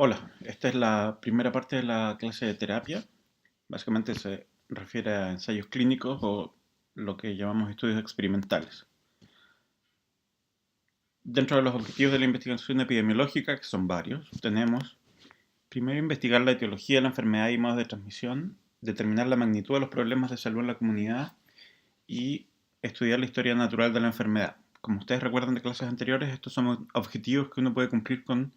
Hola, esta es la primera parte de la clase de terapia. Básicamente se refiere a ensayos clínicos o lo que llamamos estudios experimentales. Dentro de los objetivos de la investigación epidemiológica, que son varios, tenemos primero investigar la etiología de la enfermedad y modos de transmisión, determinar la magnitud de los problemas de salud en la comunidad y estudiar la historia natural de la enfermedad. Como ustedes recuerdan de clases anteriores, estos son objetivos que uno puede cumplir con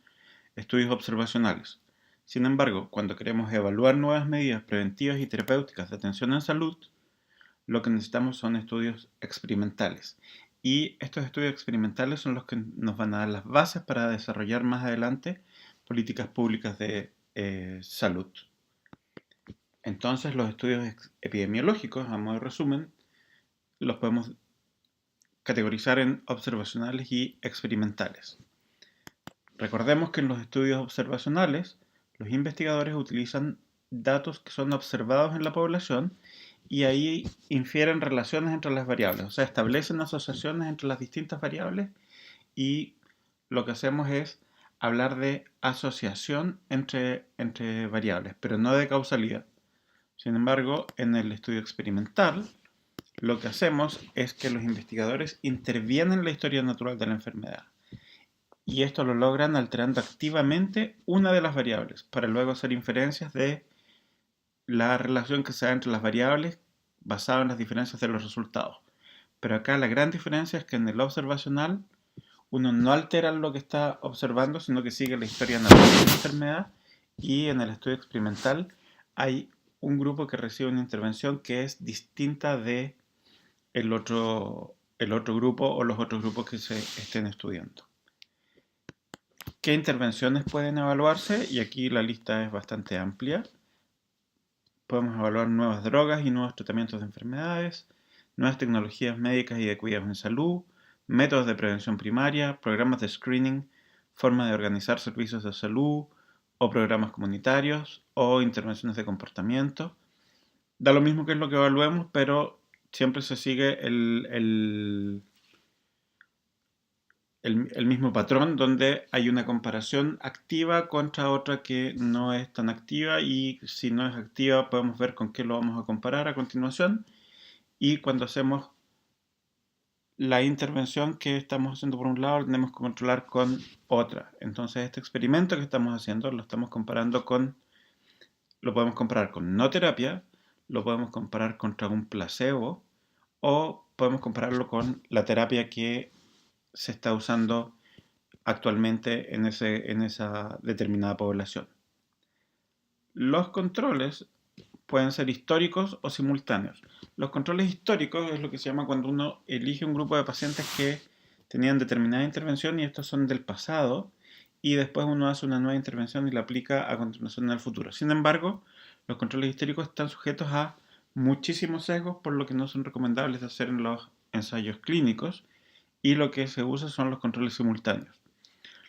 estudios observacionales. Sin embargo, cuando queremos evaluar nuevas medidas preventivas y terapéuticas de atención en salud, lo que necesitamos son estudios experimentales. Y estos estudios experimentales son los que nos van a dar las bases para desarrollar más adelante políticas públicas de salud. Entonces, los estudios epidemiológicos, a modo de resumen, los podemos categorizar en observacionales y experimentales. Recordemos que en los estudios observacionales, los investigadores utilizan datos que son observados en la población y ahí infieren relaciones entre las variables, o sea, establecen asociaciones entre las distintas variables y lo que hacemos es hablar de asociación entre variables, pero no de causalidad. Sin embargo, en el estudio experimental, lo que hacemos es que los investigadores intervienen en la historia natural de la enfermedad y esto lo logran alterando activamente una de las variables para luego hacer inferencias de la relación que se da entre las variables basada en las diferencias de los resultados. Pero acá la gran diferencia es que en el observacional uno no altera lo que está observando, sino que sigue la historia natural de la enfermedad, y en el estudio experimental hay un grupo que recibe una intervención que es distinta de el otro grupo o los otros grupos que se estén estudiando. ¿Qué intervenciones pueden evaluarse? Y aquí la lista es bastante amplia. Podemos evaluar nuevas drogas y nuevos tratamientos de enfermedades, nuevas tecnologías médicas y de cuidados en salud, métodos de prevención primaria, programas de screening, formas de organizar servicios de salud o programas comunitarios o intervenciones de comportamiento. Da lo mismo que es lo que evaluemos, pero siempre se sigue el mismo patrón donde hay una comparación activa contra otra que no es tan activa, y si no es activa podemos ver con qué lo vamos a comparar a continuación, y cuando hacemos la intervención que estamos haciendo por un lado la tenemos que controlar con otra. Entonces este experimento que estamos haciendo lo podemos comparar con no terapia, lo podemos comparar contra un placebo o podemos compararlo con la terapia que se está usando actualmente en esa determinada población. Los controles pueden ser históricos o simultáneos. Los controles históricos es lo que se llama cuando uno elige un grupo de pacientes que tenían determinada intervención y estos son del pasado, y después uno hace una nueva intervención y la aplica a continuación en el futuro. Sin embargo, los controles históricos están sujetos a muchísimos sesgos, por lo que no son recomendables de hacer en los ensayos clínicos, y lo que se usa son los controles simultáneos.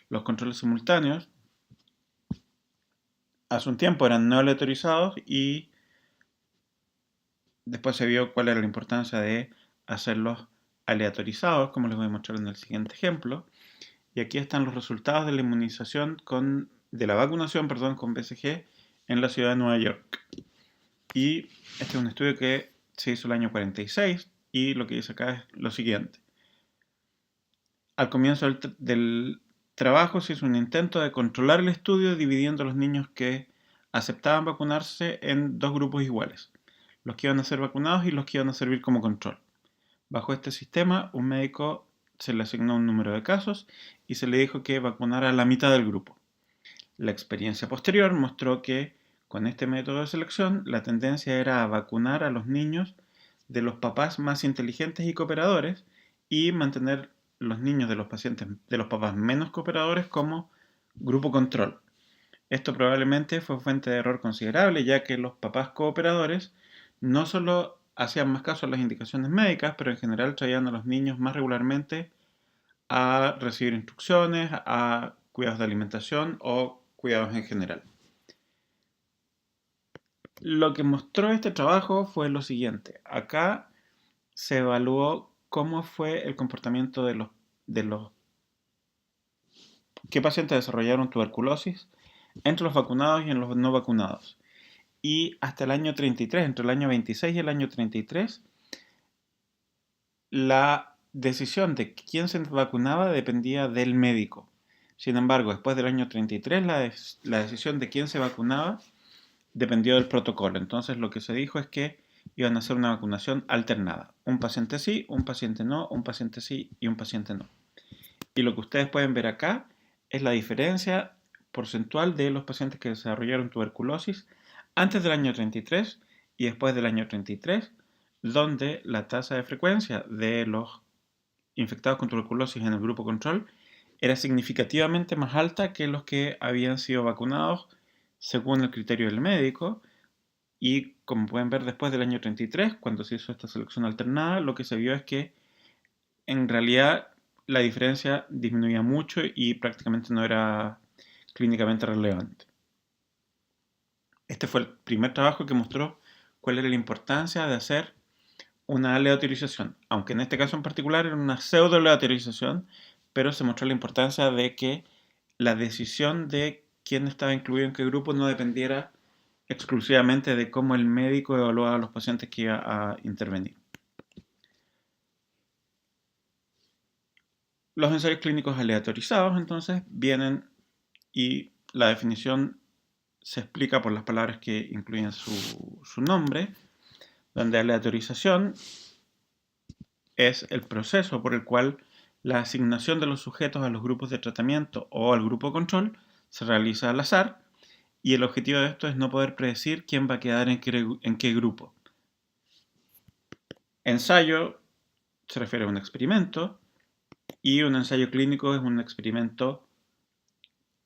Los controles simultáneos hace un tiempo eran no aleatorizados y después se vio cuál era la importancia de hacerlos aleatorizados, como les voy a mostrar en el siguiente ejemplo. Y aquí están los resultados de la inmunización de la vacunación, perdón, con BCG en la ciudad de Nueva York. Y este es un estudio que se hizo el año 46 y lo que dice acá es lo siguiente. Al comienzo del trabajo se hizo un intento de controlar el estudio dividiendo a los niños que aceptaban vacunarse en dos grupos iguales, los que iban a ser vacunados y los que iban a servir como control. Bajo este sistema, un médico se le asignó un número de casos y se le dijo que vacunara a la mitad del grupo. La experiencia posterior mostró que con este método de selección la tendencia era a vacunar a los niños de los papás más inteligentes y cooperadores y mantener los niños de los pacientes de los papás menos cooperadores como grupo control. Esto probablemente fue fuente de error considerable, ya que los papás cooperadores no solo hacían más caso a las indicaciones médicas, pero en general traían a los niños más regularmente a recibir instrucciones, a cuidados de alimentación o cuidados en general. Lo que mostró este trabajo fue lo siguiente. Acá se evaluó cómo fue el comportamiento de los qué pacientes desarrollaron tuberculosis entre los vacunados y en los no vacunados. Y hasta el año 33, entre el año 26 y el año 33, la decisión de quién se vacunaba dependía del médico. Sin embargo, después del año 33, la decisión de quién se vacunaba dependió del protocolo. Entonces, lo que se dijo es que iban a hacer una vacunación alternada. Un paciente sí, un paciente no, un paciente sí y un paciente no. Y lo que ustedes pueden ver acá es la diferencia porcentual de los pacientes que desarrollaron tuberculosis antes del año 33 y después del año 33, donde la tasa de frecuencia de los infectados con tuberculosis en el grupo control era significativamente más alta que los que habían sido vacunados según el criterio del médico. Y como pueden ver, después del año 33, cuando se hizo esta selección alternada, lo que se vio es que en realidad la diferencia disminuía mucho y prácticamente no era clínicamente relevante. Este fue el primer trabajo que mostró cuál era la importancia de hacer una aleatorización, aunque en este caso en particular era una pseudo aleatorización, pero se mostró la importancia de que la decisión de quién estaba incluido en qué grupo no dependiera exclusivamente de cómo el médico evaluaba a los pacientes que iba a intervenir. Los ensayos clínicos aleatorizados entonces vienen y la definición se explica por las palabras que incluyen su nombre, donde aleatorización es el proceso por el cual la asignación de los sujetos a los grupos de tratamiento o al grupo control se realiza al azar, y el objetivo de esto es no poder predecir quién va a quedar en qué grupo. Ensayo se refiere a un experimento y un ensayo clínico es un experimento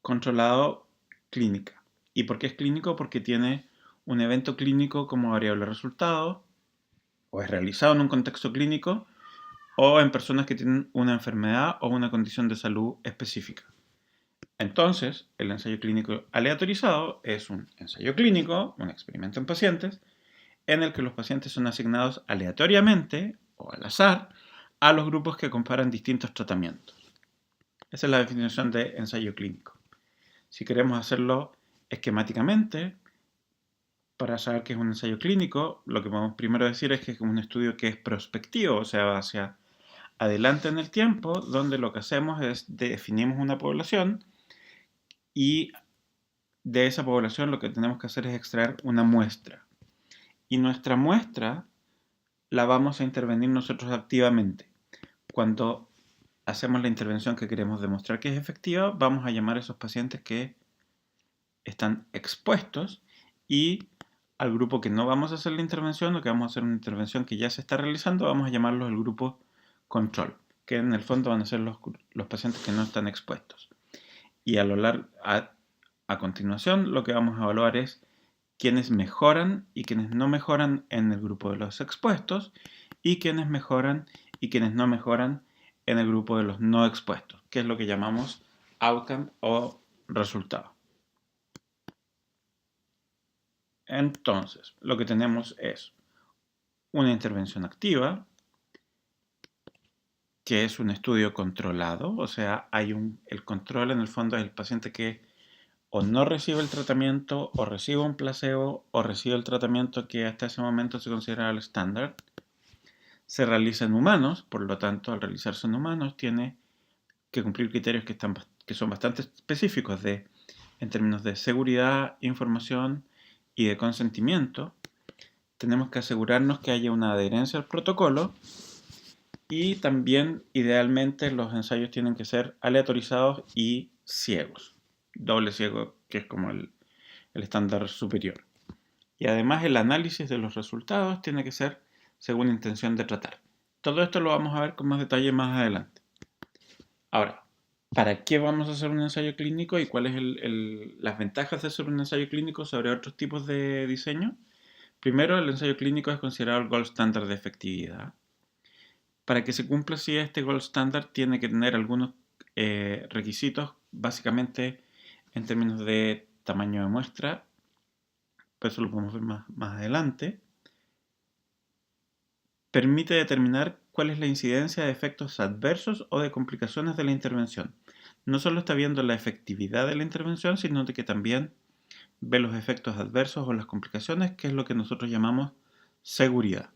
controlado clínica. ¿Y por qué es clínico? Porque tiene un evento clínico como variable resultado, o es realizado en un contexto clínico, o en personas que tienen una enfermedad o una condición de salud específica. Entonces, el ensayo clínico aleatorizado es un ensayo clínico, un experimento en pacientes, en el que los pacientes son asignados aleatoriamente o al azar a los grupos que comparan distintos tratamientos. Esa es la definición de ensayo clínico. Si queremos hacerlo esquemáticamente, para saber qué es un ensayo clínico, lo que podemos primero decir es que es un estudio que es prospectivo, o sea, va hacia adelante en el tiempo, donde lo que hacemos es definimos una población y de esa población lo que tenemos que hacer es extraer una muestra. Y nuestra muestra la vamos a intervenir nosotros activamente. Cuando hacemos la intervención que queremos demostrar que es efectiva, vamos a llamar a esos pacientes que están expuestos, y al grupo que no vamos a hacer la intervención o que vamos a hacer una intervención que ya se está realizando, vamos a llamarlos el grupo control, que en el fondo van a ser los pacientes que no están expuestos. Y a continuación lo que vamos a evaluar es quiénes mejoran y quiénes no mejoran en el grupo de los expuestos, y quiénes mejoran y quiénes no mejoran en el grupo de los no expuestos, que es lo que llamamos outcome o resultado. Entonces, lo que tenemos es una intervención activa, que es un estudio controlado, o sea, el control en el fondo es el paciente que o no recibe el tratamiento, o recibe un placebo, o recibe el tratamiento que hasta ese momento se considera el estándar. Se realiza en humanos, por lo tanto, al realizarse en humanos tiene que cumplir criterios que son bastante específicos en términos de seguridad, información y de consentimiento. Tenemos que asegurarnos que haya una adherencia al protocolo, y también, idealmente, los ensayos tienen que ser aleatorizados y ciegos. Doble ciego, que es como el estándar superior. Y además el análisis de los resultados tiene que ser según la intención de tratar. Todo esto lo vamos a ver con más detalle más adelante. Ahora, ¿para qué vamos a hacer un ensayo clínico y cuáles son las ventajas de hacer un ensayo clínico sobre otros tipos de diseño? Primero, el ensayo clínico es considerado el gold standard de efectividad. Para que se cumpla así este gold standard tiene que tener algunos requisitos, básicamente en términos de tamaño de muestra, pues eso lo podemos ver más adelante. Permite determinar cuál es la incidencia de efectos adversos o de complicaciones de la intervención. no solo está viendo la efectividad de la intervención, sino de que también ve los efectos adversos o las complicaciones, que es lo que nosotros llamamos seguridad.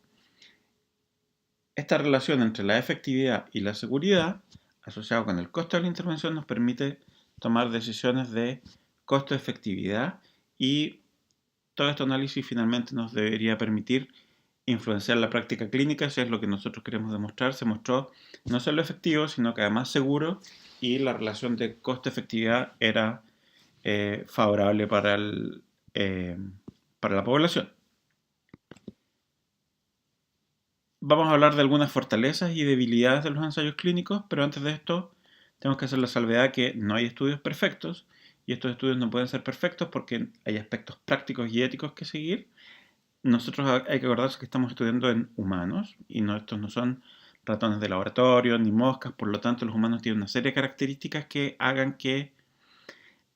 Esta relación entre la efectividad y la seguridad, asociado con el costo de la intervención, nos permite tomar decisiones de costo-efectividad, y todo este análisis finalmente nos debería permitir influenciar la práctica clínica, si es lo que nosotros queremos demostrar. Se mostró no solo efectivo, sino que además seguro, y la relación de costo-efectividad era favorable para la población. Vamos a hablar de algunas fortalezas y debilidades de los ensayos clínicos, pero antes de esto tenemos que hacer la salvedad que no hay estudios perfectos, y estos estudios no pueden ser perfectos porque hay aspectos prácticos y éticos que seguir. Nosotros hay que acordarse que estamos estudiando en humanos, y estos no son ratones de laboratorio ni moscas. Por lo tanto, los humanos tienen una serie de características que hagan que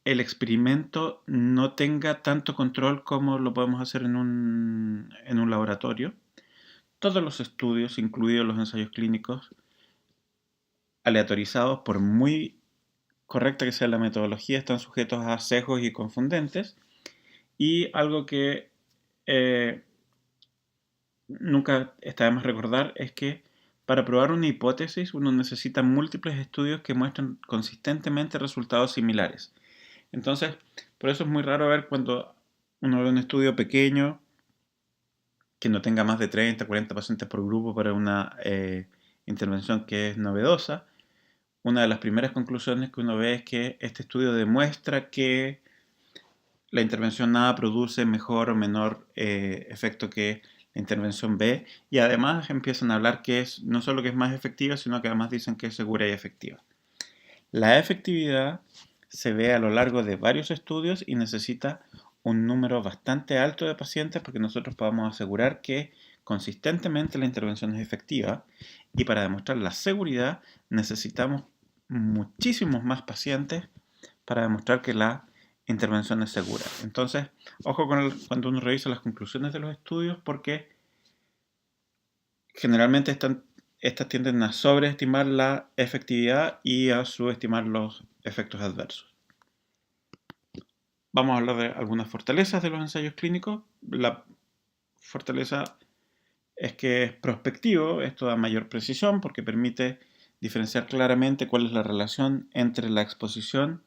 el experimento no tenga tanto control como lo podemos hacer en un laboratorio. Todos los estudios, incluidos los ensayos clínicos aleatorizados, por muy correcta que sea la metodología, están sujetos a sesgos y confundentes. Y algo que nunca está de más recordar es que para probar una hipótesis uno necesita múltiples estudios que muestren consistentemente resultados similares. Entonces, por eso es muy raro ver cuando uno ve un estudio pequeño que no tenga más de 30, 40 pacientes por grupo para una intervención que es novedosa. Una de las primeras conclusiones que uno ve es que este estudio demuestra que la intervención A produce mejor o menor efecto que la intervención B, y además empiezan a hablar que es no solo que es más efectiva, sino que además dicen que es segura y efectiva. La efectividad se ve a lo largo de varios estudios y necesita un número bastante alto de pacientes porque nosotros podamos asegurar que consistentemente la intervención es efectiva, y para demostrar la seguridad necesitamos muchísimos más pacientes para demostrar que la intervención es segura. Entonces, ojo cuando uno revisa las conclusiones de los estudios, porque generalmente estas tienden a sobreestimar la efectividad y a subestimar los efectos adversos. Vamos a hablar de algunas fortalezas de los ensayos clínicos. La fortaleza es que es prospectivo. Esto da mayor precisión porque permite diferenciar claramente cuál es la relación entre la exposición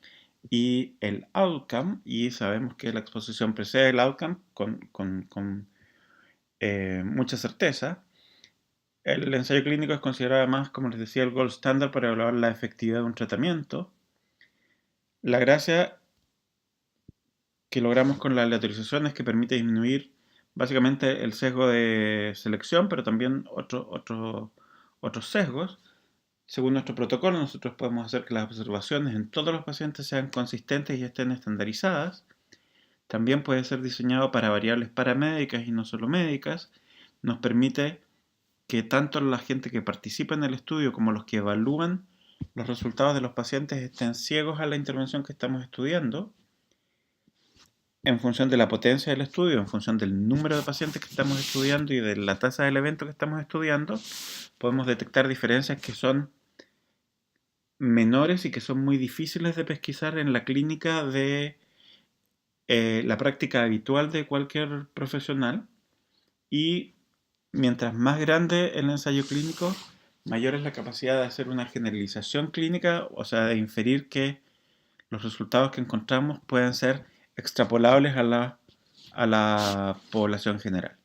y el outcome, y sabemos que la exposición precede el outcome con mucha certeza. El ensayo clínico es considerado además, como les decía, el gold standard para evaluar la efectividad de un tratamiento. La gracia que logramos con la aleatorización es que permite disminuir básicamente el sesgo de selección, pero también otros sesgos. Según nuestro protocolo, nosotros podemos hacer que las observaciones en todos los pacientes sean consistentes y estén estandarizadas. También puede ser diseñado para variables paramédicas y no solo médicas. Nos permite que tanto la gente que participa en el estudio como los que evalúan los resultados de los pacientes estén ciegos a la intervención que estamos estudiando. En función de la potencia del estudio, en función del número de pacientes que estamos estudiando y de la tasa del evento que estamos estudiando, podemos detectar diferencias que son menores y que son muy difíciles de pesquisar en la clínica de la práctica habitual de cualquier profesional. Y mientras más grande el ensayo clínico, mayor es la capacidad de hacer una generalización clínica, o sea, de inferir que los resultados que encontramos pueden ser extrapolables a la población general.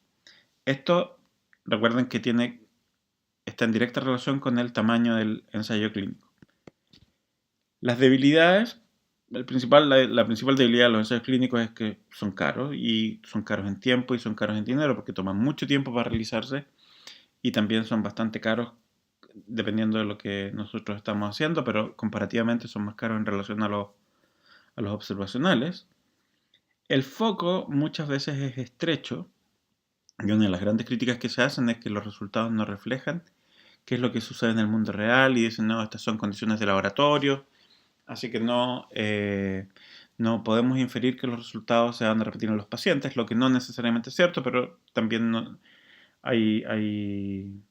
Esto, recuerden que está en directa relación con el tamaño del ensayo clínico. Las debilidades, la principal debilidad de los ensayos clínicos es que son caros, y son caros en tiempo y son caros en dinero porque toman mucho tiempo para realizarse, y también son bastante caros dependiendo de lo que nosotros estamos haciendo, pero comparativamente son más caros en relación a los observacionales. El foco muchas veces es estrecho, y una de las grandes críticas que se hacen es que los resultados no reflejan qué es lo que sucede en el mundo real, y dicen, no, estas son condiciones de laboratorio, así que no podemos inferir que los resultados se van a repetir en los pacientes, lo que no necesariamente es cierto, pero también hay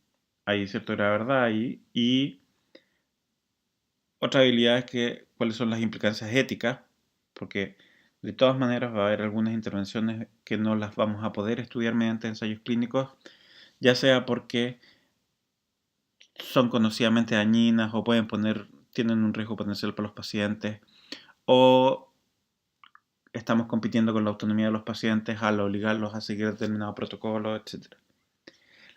cierta verdad ahí. Y otra habilidad es que cuáles son las implicancias éticas, porque de todas maneras va a haber algunas intervenciones que no las vamos a poder estudiar mediante ensayos clínicos, ya sea porque son conocidamente dañinas o tienen un riesgo potencial para los pacientes, o estamos compitiendo con la autonomía de los pacientes al obligarlos a seguir determinado protocolo, etc.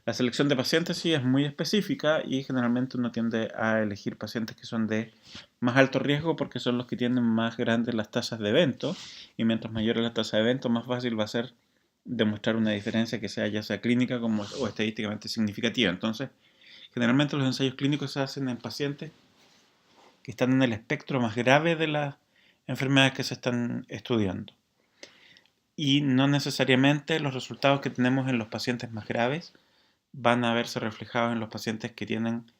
La selección de pacientes sí es muy específica y generalmente uno tiende a elegir pacientes que son de más alto riesgo porque son los que tienen más grandes las tasas de evento, y mientras mayor es la tasa de evento, más fácil va a ser demostrar una diferencia que sea ya sea clínica o estadísticamente significativa. Entonces, generalmente los ensayos clínicos se hacen en pacientes que están en el espectro más grave de las enfermedades que se están estudiando. Y no necesariamente los resultados que tenemos en los pacientes más graves van a verse reflejados en los pacientes que tienen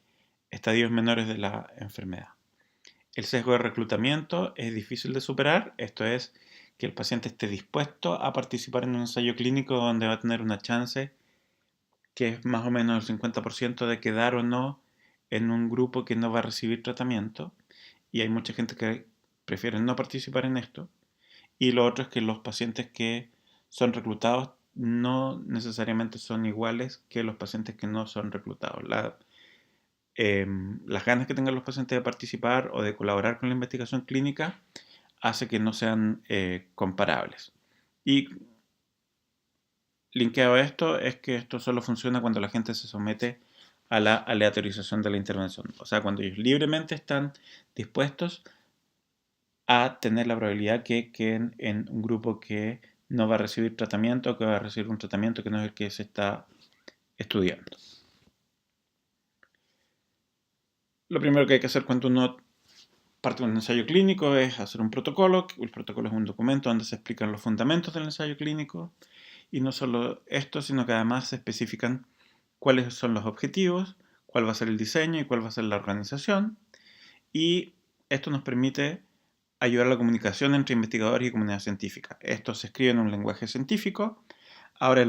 estadios menores de la enfermedad. El sesgo de reclutamiento es difícil de superar, esto es que el paciente esté dispuesto a participar en un ensayo clínico donde va a tener una chance que es más o menos el 50% de quedar o no en un grupo que no va a recibir tratamiento, y hay mucha gente que prefiere no participar en esto. Y lo otro es que los pacientes que son reclutados no necesariamente son iguales que los pacientes que no son reclutados. Las ganas que tengan los pacientes de participar o de colaborar con la investigación clínica hace que no sean comparables. Y linkeado a esto es que esto solo funciona cuando la gente se somete a la aleatorización de la intervención. O sea, cuando ellos libremente están dispuestos a tener la probabilidad que queden en un grupo que no va a recibir tratamiento, o que va a recibir un tratamiento que no es el que se está estudiando. Lo primero que hay que hacer cuando uno parte de un ensayo clínico es hacer un protocolo. El protocolo es un documento donde se explican los fundamentos del ensayo clínico, y no solo esto, sino que además se especifican cuáles son los objetivos, cuál va a ser el diseño y cuál va a ser la organización. Y esto nos permite ayudar a la comunicación entre investigadores y comunidad científica. Esto se escribe en un lenguaje científico. Ahora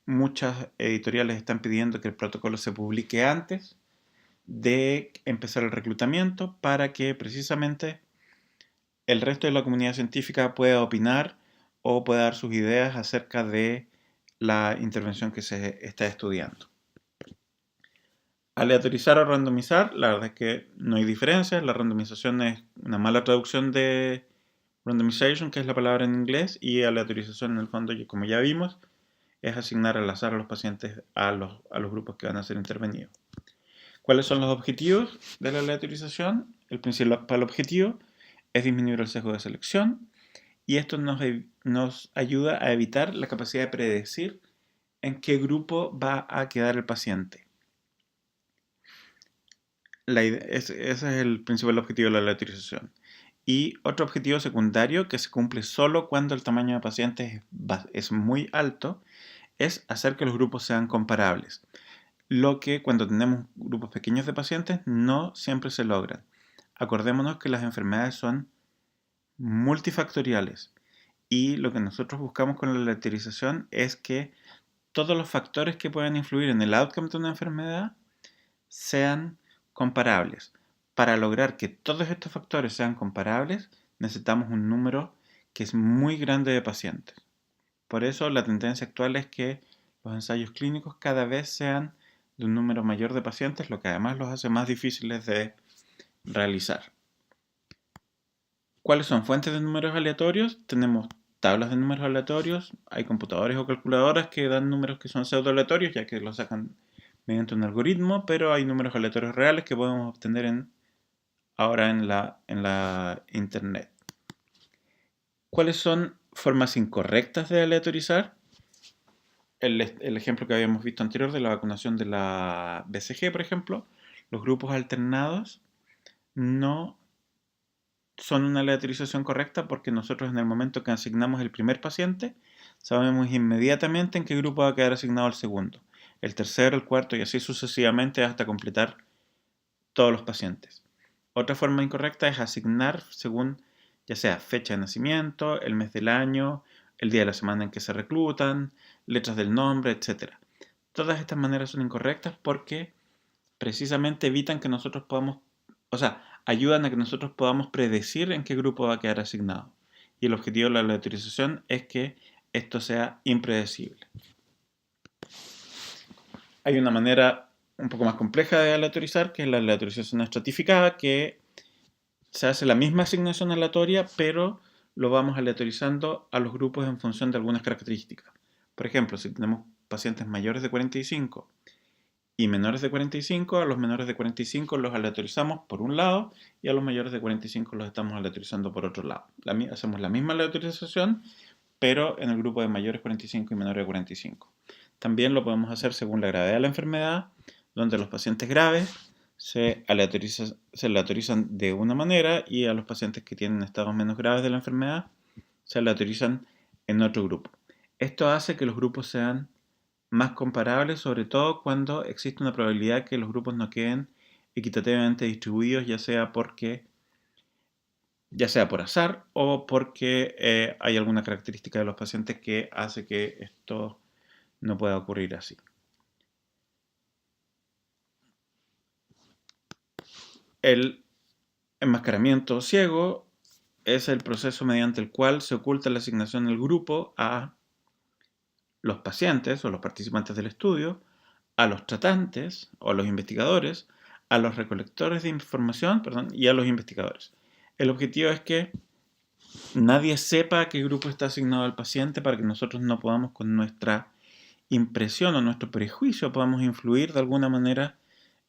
muchas editoriales están pidiendo que el protocolo se publique antes de empezar el reclutamiento para que precisamente el resto de la comunidad científica pueda opinar o pueda dar sus ideas acerca de la intervención que se está estudiando. Aleatorizar o randomizar, la verdad es que no hay diferencia. La randomización es una mala traducción de randomization, que es la palabra en inglés, y aleatorización en el fondo, como ya vimos, es asignar al azar a los pacientes a los grupos que van a ser intervenidos. ¿Cuáles son los objetivos de la aleatorización? El principal objetivo es disminuir el sesgo de selección, y esto nos ayuda a evitar la capacidad de predecir en qué grupo va a quedar el paciente. Ese es el principal objetivo de la aleatorización. Y otro objetivo secundario que se cumple solo cuando el tamaño de pacientes es muy alto es hacer que los grupos sean comparables, lo que cuando tenemos grupos pequeños de pacientes no siempre se logra. Acordémonos que las enfermedades son multifactoriales, y lo que nosotros buscamos con la aleatorización es que todos los factores que puedan influir en el outcome de una enfermedad sean comparables. Para lograr que todos estos factores sean comparables, necesitamos un número que es muy grande de pacientes. Por eso la tendencia actual es que los ensayos clínicos cada vez sean de un número mayor de pacientes, lo que además los hace más difíciles de realizar. ¿Cuáles son fuentes de números aleatorios? Tenemos tablas de números aleatorios, hay computadores o calculadoras que dan números que son pseudo aleatorios, ya que los sacan mediante un algoritmo, pero hay números aleatorios reales que podemos obtener ahora en la internet. ¿Cuáles son formas incorrectas de aleatorizar? El ejemplo que habíamos visto anterior de la vacunación de la BCG, por ejemplo, los grupos alternados no son una aleatorización correcta, porque nosotros en el momento que asignamos el primer paciente, sabemos inmediatamente en qué grupo va a quedar asignado el segundo, el tercero, el cuarto y así sucesivamente hasta completar todos los pacientes. Otra forma incorrecta es asignar según ya sea fecha de nacimiento, el mes del año, el día de la semana en que se reclutan, letras del nombre, etc. Todas estas maneras son incorrectas porque precisamente evitan que nosotros podamos o sea, ayudan a que nosotros podamos predecir en qué grupo va a quedar asignado. Y el objetivo de la aleatorización es que esto sea impredecible. Hay una manera un poco más compleja de aleatorizar, que es la aleatorización estratificada, que se hace la misma asignación aleatoria, pero lo vamos aleatorizando a los grupos en función de algunas características. Por ejemplo, si tenemos pacientes mayores de 45 y menores de 45, a los menores de 45 los aleatorizamos por un lado y a los mayores de 45 los estamos aleatorizando por otro lado. Hacemos la misma aleatorización, pero en el grupo de mayores 45 y menores de 45. También lo podemos hacer según la gravedad de la enfermedad, donde los pacientes graves se aleatorizan de una manera y a los pacientes que tienen estados menos graves de la enfermedad se aleatorizan en otro grupo. Esto hace que los grupos sean más comparables, sobre todo cuando existe una probabilidad que los grupos no queden equitativamente distribuidos, ya sea por azar o porque hay alguna característica de los pacientes que hace que esto no pueda ocurrir así. El enmascaramiento ciego es el proceso mediante el cual se oculta la asignación del grupo a los pacientes o los participantes del estudio, a los tratantes o a los investigadores, a los recolectores de información, y a los investigadores. El objetivo es que nadie sepa a qué grupo está asignado al paciente para que nosotros no podamos, con nuestra impresión o nuestro prejuicio, podamos influir de alguna manera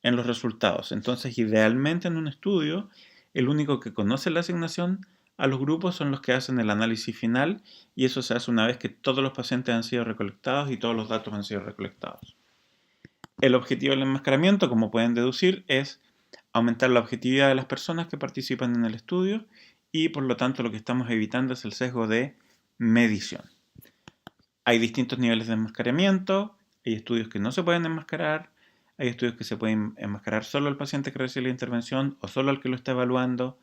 en los resultados. Entonces, idealmente en un estudio, el único que conoce la asignación a los grupos son los que hacen el análisis final, y eso se hace una vez que todos los pacientes han sido recolectados y todos los datos han sido recolectados. El objetivo del enmascaramiento, como pueden deducir, es aumentar la objetividad de las personas que participan en el estudio y por lo tanto lo que estamos evitando es el sesgo de medición. Hay distintos niveles de enmascaramiento, hay estudios que no se pueden enmascarar, hay estudios que se pueden enmascarar solo al paciente que recibe la intervención o solo al que lo está evaluando.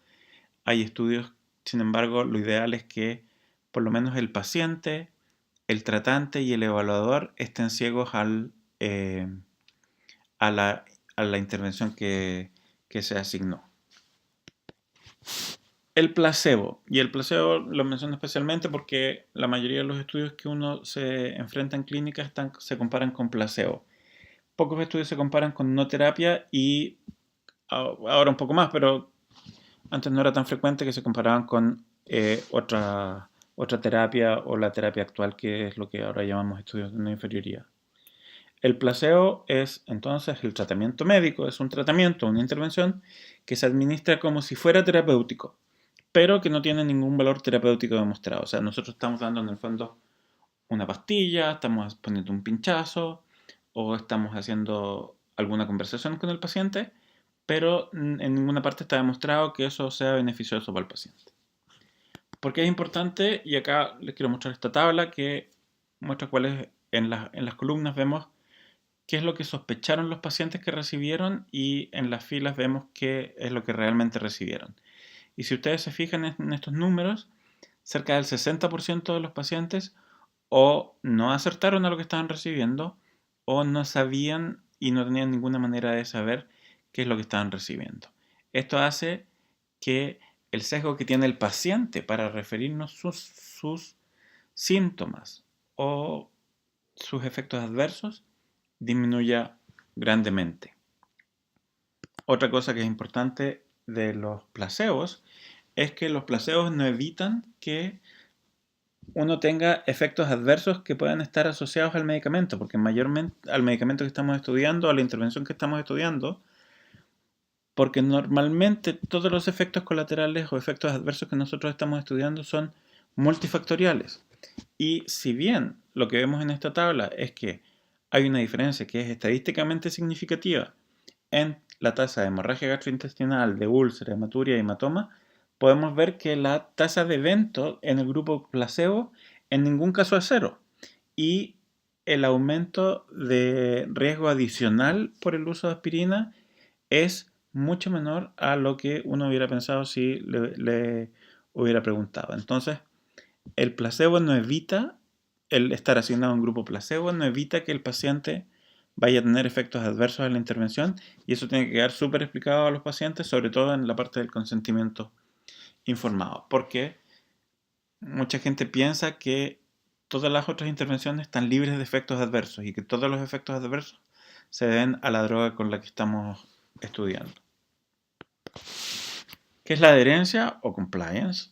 Hay estudios, sin embargo, lo ideal es que por lo menos el paciente, el tratante y el evaluador estén ciegos a la intervención que se asignó. El placebo. Y el placebo lo menciono especialmente porque la mayoría de los estudios que uno se enfrenta en clínica se comparan con placebo. Pocos estudios se comparan con no terapia y ahora un poco más, pero antes no era tan frecuente que se comparaban con otra terapia o la terapia actual, que es lo que ahora llamamos estudios de no inferioridad. El placebo es entonces el tratamiento médico, es un tratamiento, una intervención que se administra como si fuera terapéutico, pero que no tiene ningún valor terapéutico demostrado. O sea, nosotros estamos dando en el fondo una pastilla, estamos poniendo un pinchazo o estamos haciendo alguna conversación con el paciente, pero en ninguna parte está demostrado que eso sea beneficioso para el paciente. ¿Por qué es importante? Y acá les quiero mostrar esta tabla que muestra cuáles en las columnas vemos qué es lo que sospecharon los pacientes que recibieron y en las filas vemos qué es lo que realmente recibieron. Y si ustedes se fijan en estos números, cerca del 60% de los pacientes o no acertaron a lo que estaban recibiendo o no sabían y no tenían ninguna manera de saber qué es lo que estaban recibiendo. Esto hace que el sesgo que tiene el paciente para referirnos sus síntomas o sus efectos adversos disminuya grandemente. Otra cosa que es importante de los placebos es que los placebos no evitan que uno tenga efectos adversos que puedan estar asociados al medicamento, porque mayormente al medicamento que estamos estudiando, a la intervención que estamos estudiando, porque normalmente todos los efectos colaterales o efectos adversos que nosotros estamos estudiando son multifactoriales. Y si bien lo que vemos en esta tabla es que hay una diferencia que es estadísticamente significativa en la tasa de hemorragia gastrointestinal, de úlcera, hematuria y hematoma, podemos ver que la tasa de evento en el grupo placebo en ningún caso es cero. Y el aumento de riesgo adicional por el uso de aspirina es mucho menor a lo que uno hubiera pensado si le hubiera preguntado. Entonces, el placebo no evita, el estar asignado a un grupo placebo no evita que el paciente vaya a tener efectos adversos en la intervención, y eso tiene que quedar súper explicado a los pacientes, sobre todo en la parte del consentimiento informado, porque mucha gente piensa que todas las otras intervenciones están libres de efectos adversos y que todos los efectos adversos se deben a la droga con la que estamos estudiando. ¿Qué es la adherencia o compliance?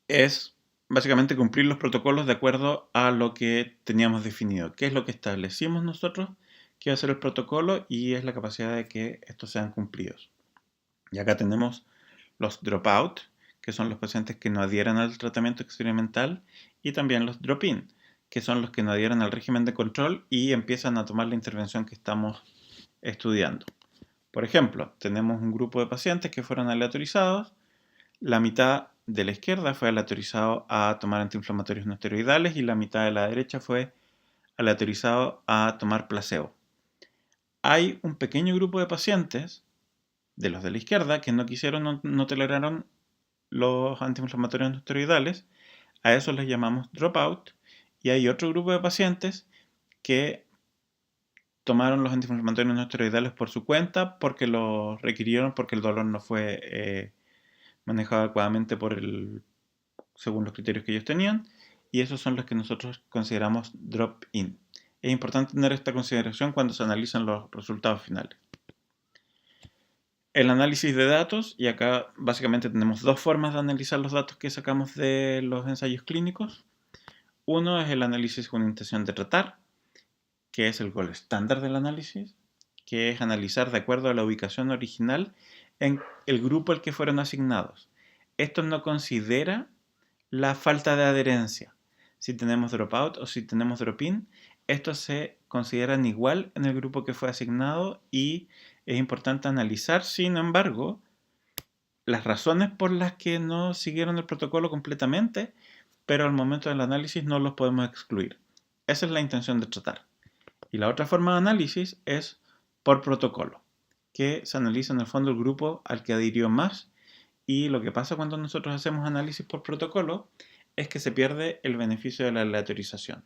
Es básicamente cumplir los protocolos de acuerdo a lo que teníamos definido. ¿Qué es lo que establecimos nosotros que va a ser el protocolo? Y es la capacidad de que estos sean cumplidos. Y acá tenemos los dropout, que son los pacientes que no adhieren al tratamiento experimental, y también los drop-in, que son los que no adhieren al régimen de control y empiezan a tomar la intervención que estamos estudiando. Por ejemplo, tenemos un grupo de pacientes que fueron aleatorizados. La mitad de la izquierda fue aleatorizado a tomar antiinflamatorios no esteroidales y la mitad de la derecha fue aleatorizado a tomar placebo. Hay un pequeño grupo de pacientes de los de la izquierda que no quisieron, no toleraron los antiinflamatorios no esteroidales. A eso les llamamos dropout. Y hay otro grupo de pacientes que tomaron los antiinflamatorios no esteroidales por su cuenta porque lo requirieron, porque el dolor no fue manejado adecuadamente según los criterios que ellos tenían, y esos son los que nosotros consideramos drop-in. Es importante tener esta consideración cuando se analizan los resultados finales. El análisis de datos, y acá básicamente tenemos dos formas de analizar los datos que sacamos de los ensayos clínicos. Uno es el análisis con intención de tratar, que es el gold estándar del análisis, que es analizar de acuerdo a la ubicación original en el grupo al que fueron asignados. Esto no considera la falta de adherencia. Si tenemos dropout o si tenemos drop-in, estos se consideran igual en el grupo que fue asignado y es importante analizar, sin embargo, las razones por las que no siguieron el protocolo completamente, pero al momento del análisis no los podemos excluir. Esa es la intención de tratar. Y la otra forma de análisis es por protocolo, que se analiza en el fondo el grupo al que adhirió más. Y lo que pasa cuando nosotros hacemos análisis por protocolo es que se pierde el beneficio de la aleatorización,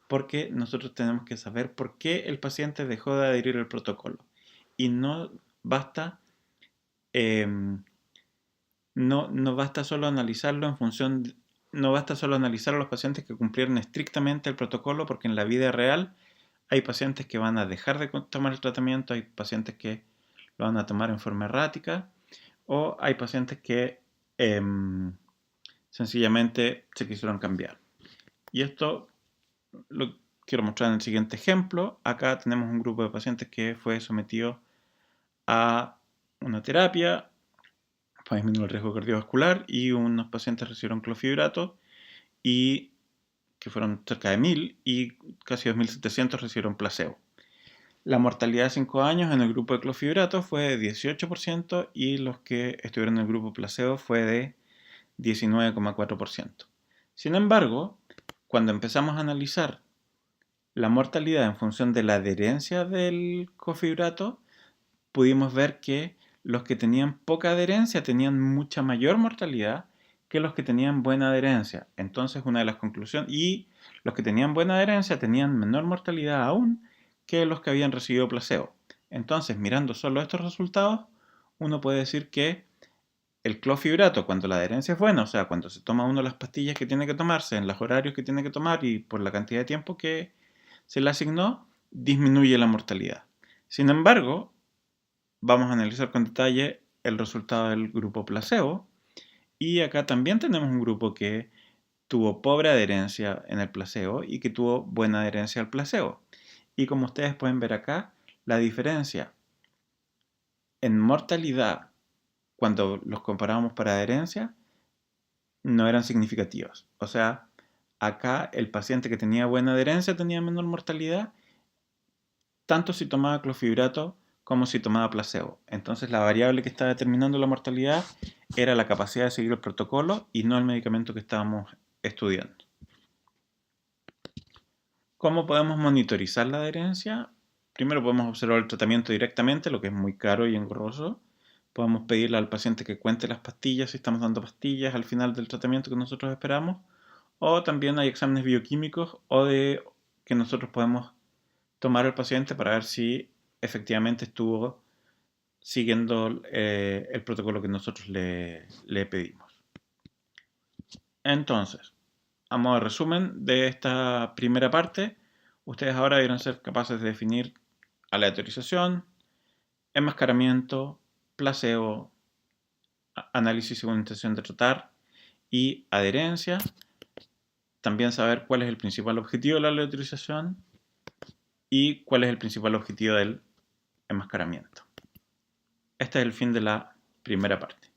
porque nosotros tenemos que saber por qué el paciente dejó de adherir al protocolo. Y no basta, no basta solo analizarlo en función, no basta solo analizar a los pacientes que cumplieron estrictamente el protocolo, porque en la vida real hay pacientes que van a dejar de tomar el tratamiento, hay pacientes que lo van a tomar en forma errática, o hay pacientes que sencillamente se quisieron cambiar. Y esto lo quiero mostrar en el siguiente ejemplo. Acá tenemos un grupo de pacientes que fue sometido a una terapia para disminuir el riesgo cardiovascular y unos pacientes recibieron clofhidrato y que fueron cerca de 1000 y casi 2700 recibieron placebo. La mortalidad de 5 años en el grupo de clofhidrato fue de 18% y los que estuvieron en el grupo placebo fue de 19,4%. Sin embargo, cuando empezamos a analizar la mortalidad en función de la adherencia del clofhidrato, pudimos ver que los que tenían poca adherencia tenían mucha mayor mortalidad que los que tenían buena adherencia. Entonces, una de las conclusiones, y los que tenían buena adherencia tenían menor mortalidad aún que los que habían recibido placebo. Entonces, mirando solo estos resultados, uno puede decir que el clofhidrato, cuando la adherencia es buena, o sea, cuando se toma uno las pastillas que tiene que tomarse, en los horarios que tiene que tomar y por la cantidad de tiempo que se le asignó, disminuye la mortalidad. Sin embargo, vamos a analizar con detalle el resultado del grupo placebo. Y acá también tenemos un grupo que tuvo pobre adherencia en el placebo y que tuvo buena adherencia al placebo. Y como ustedes pueden ver acá, la diferencia en mortalidad cuando los comparábamos para adherencia no eran significativas. O sea, acá el paciente que tenía buena adherencia tenía menor mortalidad, tanto si tomaba clofhidrato como si tomaba placebo. Entonces la variable que estaba determinando la mortalidad era la capacidad de seguir el protocolo y no el medicamento que estábamos estudiando. ¿Cómo podemos monitorizar la adherencia? Primero podemos observar el tratamiento directamente, lo que es muy caro y engorroso. Podemos pedirle al paciente que cuente las pastillas, si estamos dando pastillas al final del tratamiento que nosotros esperamos. O también hay exámenes bioquímicos o de que nosotros podemos tomar al paciente para ver si efectivamente estuvo siguiendo el protocolo que nosotros le pedimos. Entonces, a modo de resumen de esta primera parte, ustedes ahora deben ser capaces de definir aleatorización, enmascaramiento, placebo, análisis según intención de tratar y adherencia. También saber cuál es el principal objetivo de la aleatorización y cuál es el principal objetivo del enmascaramiento. Este es el fin de la primera parte.